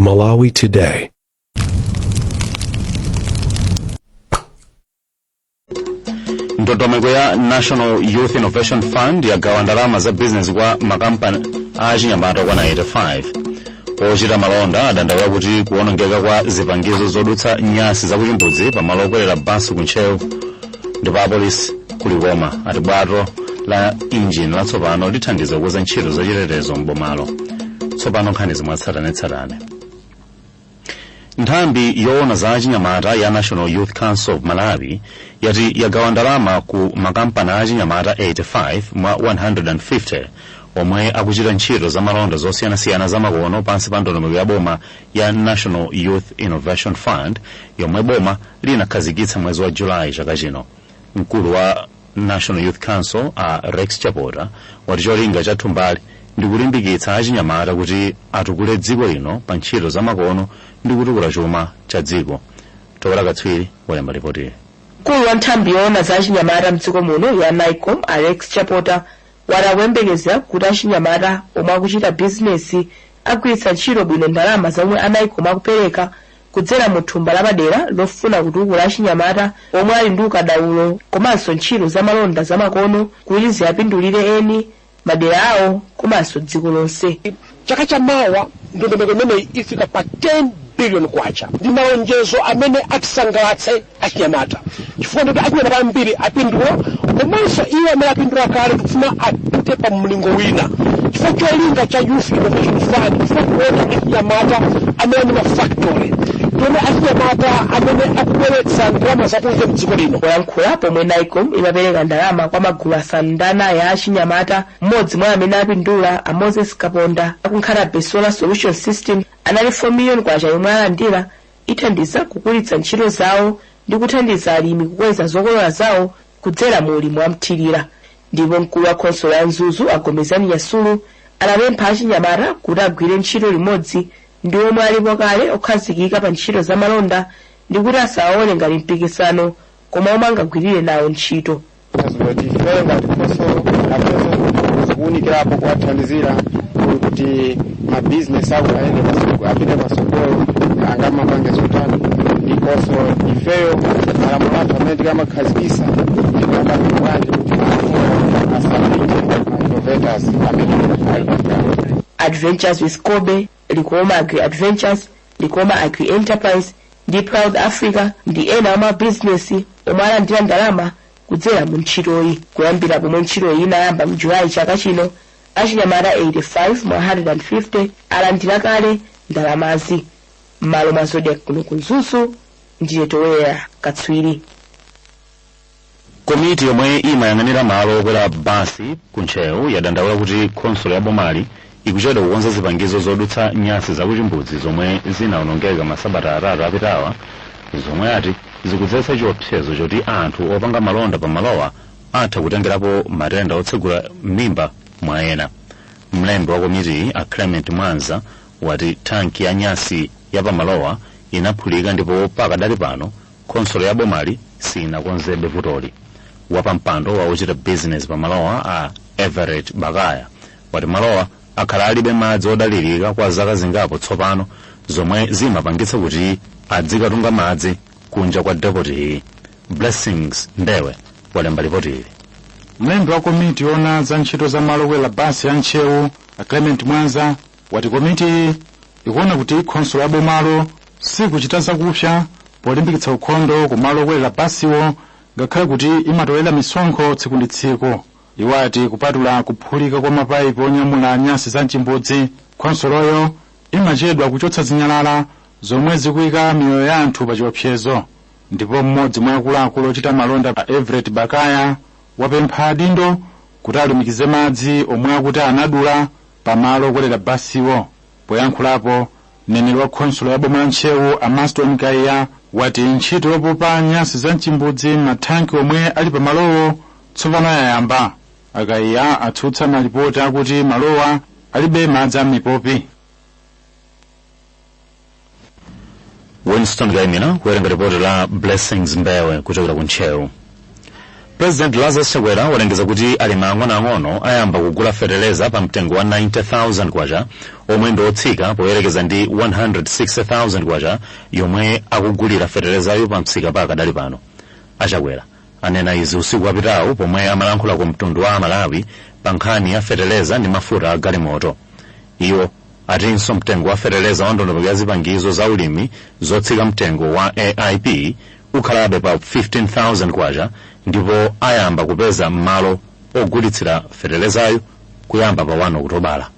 Malawi Today. Ndondomeko ya National Youth Innovation Fund yagawa ndalama za business kwa makampani achinyamata kwana 85. Ochita malonda adandaula kuti kuwonongeka kwa zipangizo zodutsa nyasi zakuchimbudzi pamalo okwelera basi kuntcheu ndipo apolisi kulikoma ati bwato la injini latsopano lithandiza kukweza ntchito zachitetezo m'bomalo. Tsopano nkhani zimwatsatane. Nthambi yoona za achinyamata ya National Youth Council of Malawi yati yagawa ndalama ku makampani achinyamata 85 mwa 150 omwe akuchita ntchito za malonda zosiyanasiyana zamakono pansi pa ndondomeko ya boma ya National Youth Innovation Fund yomwe boma linakhazikitsa mwezi wa Julayi chaka chino. Mkulu wa National Youth Council Rex Chapota wati cholinga cha thumbali ndi kulimbikitsa achinyamata kuti atukule dziko lino pa ntchito zamakono ndi kutukula chuma cha dziko. Tokola katswiri walemba ripoti. Mkulu wa nthambi yoona za achinyamata mdziko muno ya NICOM Rex Chapota watakuyembekeza kuti achinyamata omwe akuchita bizinesi agwiritsa ntchito bwino ndalama zomwe NICOM akupereka kudzera mu thumba lapadera lofuna kutukula achinyamata omwe ali ndi ukadaulo komanso ntchito za malonda zamakono kuti ziyapindulire eni madera awo komanso dziko lonse. Chaka chamawa ndondomeko imeneyi ifika pa 10 billion kwacha ndi malonjezo amene atisangalatse achinyamata chifukwa kuti achinyamata ambiri apindula komanso iwo amene apindula kale kufuna apite pa mlingo wina chifukwa cholinga cha Youth Innovation Fund kufuna kuona achinyamata amene ndi mafactory yomwe achinyamata amene akubweretsa ndalama zakunja mdziko lino. Poyankhula pomwe NICOM imapereka ndalama kwa magulu asanu ndi anayi ya achinyamata, mmodzi mwa amene apindula a Moses Kaponda akunkhalabe Solar Solution System anali 4 million kwacha yomwe alandira ithandiza kukulitsa ntchito zawo ndi kuthandiza alimi kukweza zokolola zawo kudzera mu ulimi wamthirira. Ndipo mkulu wa khonsolo ya Nzuzu Agomezani Yasulu anapempha achinyamata kuti agwire ntchito limodzi ndi omwe alipo kale okhazikika pa ntchito za malonda ndi kuti asawaone ngati mpikisano koma omwe angagwirire nawo ntchito. Kuunikirapo kuwathandizira kuti mabizinesi awo apite masokolo angamapange zotani ndiponso ifeyo malamulo athu amene tikamakhazikisa ndikakatiwanji kuti innovators amene Adventures with Kobe, Likoma Agri Adventures, Likoma Agri Enterprise, ndi Proud Africa ndi ena ama business omwe alandira ndalama kudzera mu ntchitoyi. Kuyambira pomwe ntchitoyi inayamba mu Julayi chaka chino, achinyamata 85 mwa 150 alandira kale ndalamazi. M'malo mwa Zodiac kuno ku Nzuzu ndiye Toweya katswiri. Komiti yomwe imayang'anira malo okwera basi kuntcheu yadandaula kuti khonsolo ya bomali ikuchedwa kukonza zipangizo zodutsa nyasi zakuchimbudzi zomwe zinawonongeka masabata atatu apitawa, zomwe ati zikudzetsa chiopsezo choti anthu opanga malonda pa malowa atha kutengerapo matenda otsegula mimba mwa ena. Mlembi wa komiti Clement Mwanza wati tanki ya nyasi ya pa malowa inaphulika ndipo pakadali pano khonsolo ya bomali sinakonzebe vutoli. Wapampando wa ochita business pa malowa Everett Bakaya wati malowa akhala alibe madzi odalirika kwa zaka zingapo tsopano zomwe zimapangitsa kuti adzikatunga madzi kunja kwa depoti. Blessings Ndewe walemba ripoti ili. Mlembi wa komiti yoona za ntchito za malo okwera basi ya ntcheu Clement Mwanza wati komiti ikuona kuti khonsolo ya bomalo sikuchita zakupsa polimbikitsa ukhondo ku malo okwera basiwo ngakhale kuti imatolera misonkho tsiku ndi tsiku. Iwo ati kupatula kuphulika kwa mapayipi onyamula nyasi za mchimbudzi, khonsoloyo imachedwa kuchotsa zinyalala zomwe zikuyika miyoyo ya anthu pa chiopsezo. Ndipo mmodzi mwa akuluakulu ochita malonda Everett Bakaya wapempha adindo kuti alumikize madzi omwe akuti anadula pa malo okwelera basiwo. Poyankhulapo mneneri wa khonsolo ya boma la ntcheu Amaston Kaiya wati ntchito yopopa nyasi za mchimbudzi mathanki omwe ali pa malowo tsopano yayamba. Akaiya atsutsa malipoti akuti malowa alibe madzi a mipopi. Winston Gaimina kuwerenga ripoti la Blessings Mbewe kuchokera ku ntcheu. President Lazarus Chakwera walengeza kuti alimi ang'onoang'ono ayamba kugula feteleza pa mtengo wa 90,000 kwacha omwe ndi otsika poyerekeza ndi 160,000 kwacha yomwe akugulira fetelezayo pa msika pakadali pano. Achakwera anena izi usiku wapitawu pomwe amalankhula ku mtundu wa Malawi pa nkhani ya feteleza ndi mafuta a galimoto. Iwo atinso mtengo wa feteleza wa ndondomeko ya zipangizo za ulimi zotsika mtengo wa AIP ukhalabe pa 15,000 kwacha ndipo ayamba kupeza malo ogulitsira fetelezayo kuyamba pa 1 Okutobala.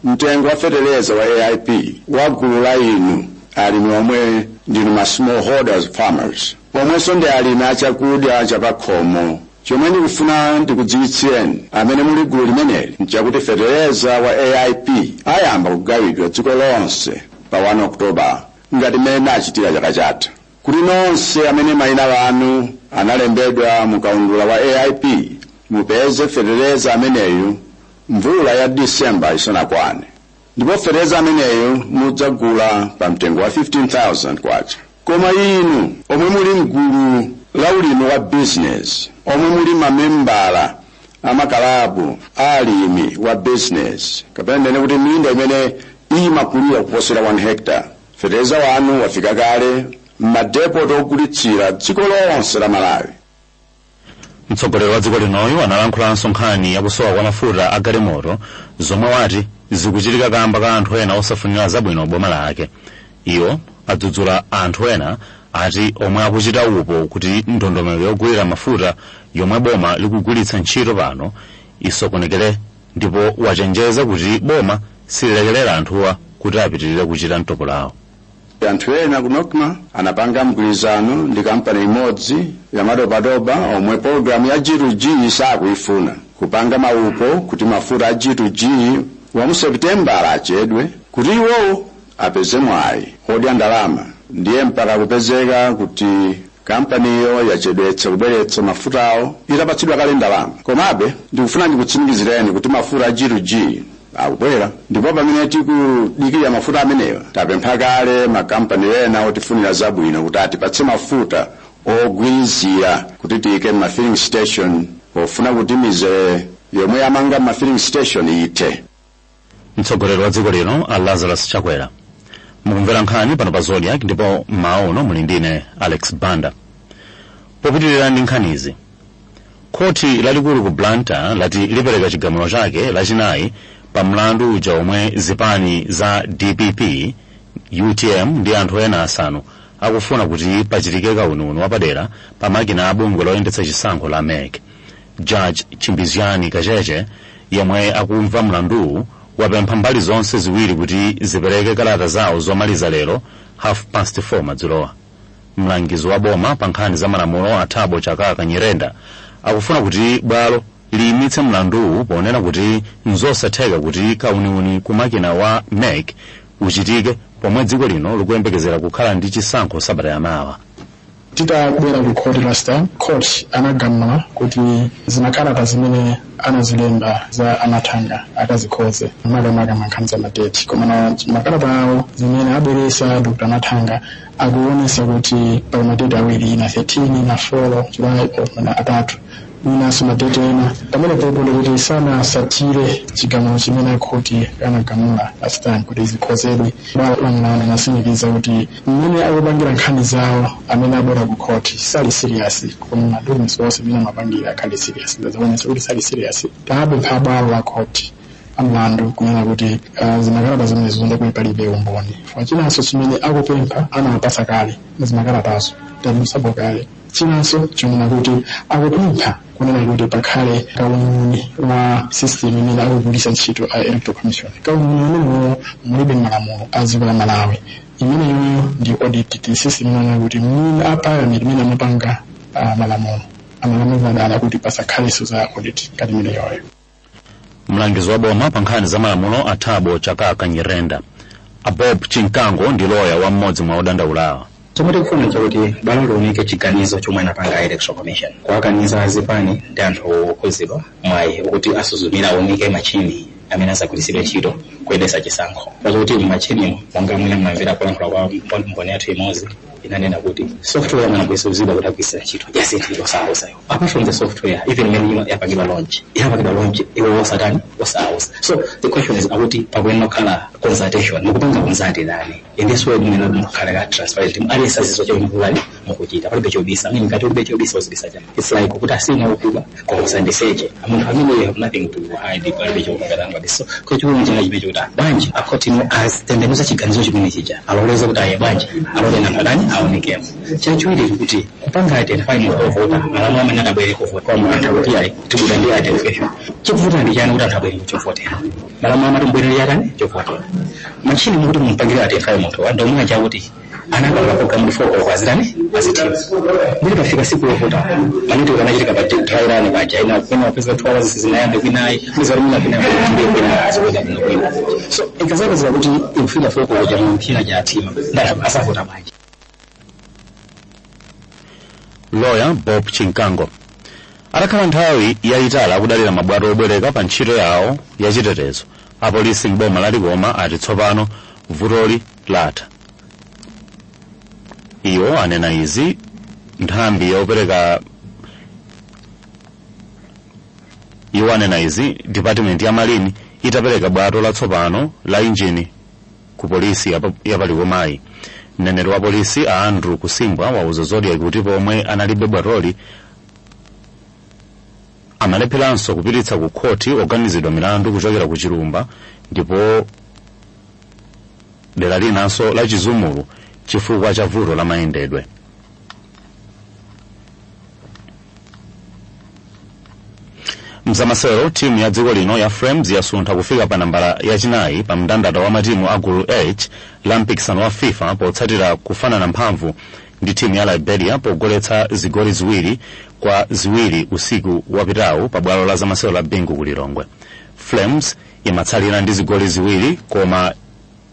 Mtengo wa feteleza wa AIP wa gulu la inu alimi omwe ndinu ma smallholders farmers omwenso ndi alimi achakudya chapakhomo. Chomwe ndikufuna ndikudziwitseni amene muli gulu limeneli nchakuti feteleza wa AIP ayamba kugawidwa dziko lonse pa 1 Okutobala ngati mmene achitira chaka chatha. Kuti nonse amene mayina wanu analembedwa mukaundula wa AIP mupeze feteleza ameneyu mvula ya Disemba isanakwane. Ndipo feteleza ameneyu mudzagula pa mtengo wa 15,000 kwacha. Koma inu omwe muli mgulu la ulimi wa business omwe muli mamembala amakalabu alimi wa business kapena ndene kuti minda imene imakulira kuposera 1 hectare, feteleza wanu wafika kale m'madepoti ogulitsira dziko lonse la Malawi. Mtsogoleri wa dziko linoyu analankhulaso nkhani yakusowa kwa mafuta a galimoto zomwe wati zikuchitika kamba ka anthu ena osafunira zabwino boma lake. Iwo adzudzula anthu ena ati omwe akuchita upo kuti ndondomeko yogulira mafuta yomwe boma likugwiritsa ntchito pano isokonekere, ndipo wachenjeza kuti boma sililekelera anthuwa kuti apitirire kuchita mtopo lawo. Anthu ena kunokma anapanga mgwirizano ndi kampani imodzi ya madobadoba omwe programu ya G2G sakuifuna kupanga maupo kuti mafuta a G2G wa mu September achedwe kuti iwo apeze mwayi odya ndalama. Ndiye mpaka kupezeka kuti kampaniyo yachedwetsa kubweretsa mafutawo itapatsidwa kale ndalama. Komabe ndikufuna ndikutsimikizireni kuti mafuta a G2G akubwera, ndipo pamene tikudikira mafuta amenewa tapempha kale makampani ena otifunira zabwino kuti atipatse mafuta ogwirizira kuti tiyike ma filling station pofuna kuti mize yomwe amanga ma filling station ite. Mtsogoleri wa dziko lino a Lazarus Chakwera. Mukumvera nkhani pano pa Zodiac ndipo maono muli ndine Alex Banda. Popitirira ndi nkhanizi, khoti lalikulu ku Blantyre lati lipereka chigamulo chake lachinayi pa mlandu uja omwe zipani za DPP, UTM ndi anthu ena asanu akufuna kuti pachitike kauniuni wapadera pa makina a bungwe loyendetsa chisankho la MEC. Judge Chimbizyani Kacheche yemwe akumva mlanduwu wapempha mbali zonse ziwiri kuti zipereke kalata zawo zomaliza lero 4:30 madzulowa. Mlangizi wa boma pa nkhani za malamulo Athabo Chakaka Nyirenda akufuna kuti bwalo liyimitse mlanduwu ponena kuti nzosatheka kuti kauniuni ku makina wa MEC uchitike pomwe dziko lino likuyembekezera kukhala ndi chisankho sabata yamawa. Titabwera ku court last time, court anagamula kuti zimakalata zimene anazilemba za anathanga akazikhoze makamaka mankhani za madeti. Koma makalata awo zimene abweresa Dr. Nathanga akuonesa kuti pa madeti awiri na 13 na 4 July na atatu inaso madeti ena pamene paiponde kuti sanasatire chigamulo chimene khoti anagamula last time kuti zikhozedwe. Bwana nasimikiza kuti mmene akupangira nkhani zawo amene abwera ku court sali serious, koma madumisi onse amene amapangira akhali serious. Ndazaonesa kuti sali serious. Tapempha bwalo la court amlandu kunena kuti zimakalata zimene zizonde kuipalibe umboni. Chinanso chimene akupempha anapasa kale zimakalatazo tamusabo kale. Chinanso chimene kuti akupempha kunena kuti pakhale kauniuni wa system imene akugwiritsa ntchito a electoral commission. Kauniuni umene mulibe malamulo a dziko la Malawi. Imeneyo ndi audit system imene kuti mwina apayamira imene amapanga malamulo madala kuti pasakhaleso za audit ngati imeneyoyo. Mlangizi wa boma pa nkhani za malamulo Athabo Chakaka Nyirenda. Bob Chinkango ndi loya wa mmodzi mwa odandaulawa. Chomwe tikufuna chakuti bwalo lioneke chiganizo chomwe anapanga electoral commission kuwakaniza azipani ndi anthu okhuzidwa mwayi ukuthi asuzumira aoneke machini amene azagwiritsidwe ntchito kuyendetsa chisankho. Pakuti machini monga mwina mmamvera kulankhula kwa mboni yathu imodzi inanena kuti software amene akuisuzidwa kuti akuisira ntchito yasinthidwa osausayo. Apart from the software, even when yapakidwa launch iwe osatani osausa. So the question is akuti pakwena khala consultation mukupanga konzati dani. In this way muna mukhala transparent alisa zizo cha mvulani mukuchita palibe chobisa mimi ngati ube chobisa osibisa jama. It's like ukuti asina ukuba konsandiseje amuntu amene you have nothing to hide palibe chobisa ngati so kwa chiwo njira chibecho kuti banje according as tendemuza chiganizo chimene chija aloleza kuti aye banje alole nambalani aonekemo chachiwiri kuti kupanga identify munthu ovota malamu amene adabwere kuvota kwa munthu kuti ayi tibuda ndi identification chikuvuta ndi chani kuti adabwere kuchovotera malamu amati mbwere yatani chovotera machini mukuti mumpangire identify munthu wanda omwe chakuti anakanga program before kwazirani azitiwa ndiri pafika siku yovota manito kanachitika pa trial baja ina kuna pesa 2 hours zinayambe kwinayi mwezi muna kwina azibega kwina so ikazaka za kuti imfika foko kwa jamaa mpira ja timu ndio asavota baja. Lawyer Bob Chinkango atakhala nthawi yayitali akudalira mabwato obwereka pa ntchito yawo yachitetezo apolisi m'boma la Likoma ati tsopano vutoli latha. Iwo anena izi nthambi yopereka department ya malini itapereka bwato latsopano la injini ku polisi ya Likomayi. Mneneri wa polisi a Andrew Kusimbwa wauza Zodiac kuti pomwe analibe bwatoli amalepheranso kupititsa ku khoti oganizidwa milandu kuchokera ku Chilumba ndipo dera linanso la Chizumulu chifukwa cha vuto la mayendedwe. Mzamasero timu ya dziko lino ya Frames yasuntha kufika pa nambala yachinayi pa mndandanda wa matimu a gulu H la mpikisano wa FIFA potsatira kufanana mphamvu ndi timu ya Liberia pogoletsa zigoli ziwiri kwa ziwiri usiku wapitawu pa bwalo la zamasero la Bingu ku Lilongwe. Flames imatsalira ndi zigoli ziwiri koma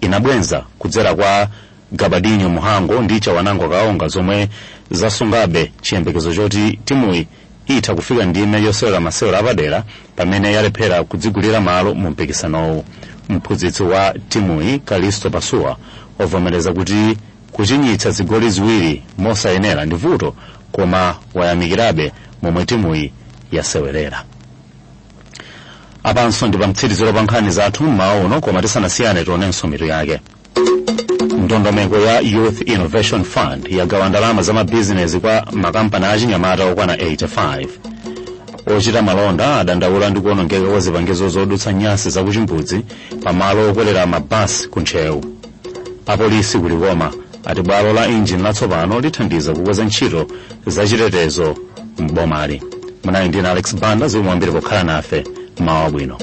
inabwenza kudzera kwa Gabadinho Muhango ndi Chawanango Kaonga zomwe zasungabe chiyembekezo choti timuyi itha kufika ndime yosewera masewera apadera pamene yalephera kudzigulira malo mu mpikisanowu. Mphunzitsi wa timuyi Kalisto Pasua wavomereza kuti kuchinyitsa zigoli ziwiri mosayenera ndi vuto koma wayamikirabe momwe timuyi yasewerera. Apanso ndi pamtsiriziro pa nkhani zathu mmawa uno koma tisanasiyane tionenso mitu yake. Ndondomeko ya Youth Innovation Fund yagawa ndalama za mabizinesi kwa makampani achinyamata okwana 85. Ochita malonda adandaula ndi kuonongeka kwa zipangizo zodutsa nyasi za kuchimbudzi pamalo okwelera mabasi kuntchewu. Apolisi ku Likoma ati bwalo la injini latsopano lithandiza kukweza ntchito zachitetezo m'bomali. Munali ndine Alex Banda zomwe mwambiri pokhala nafe mawa bwino.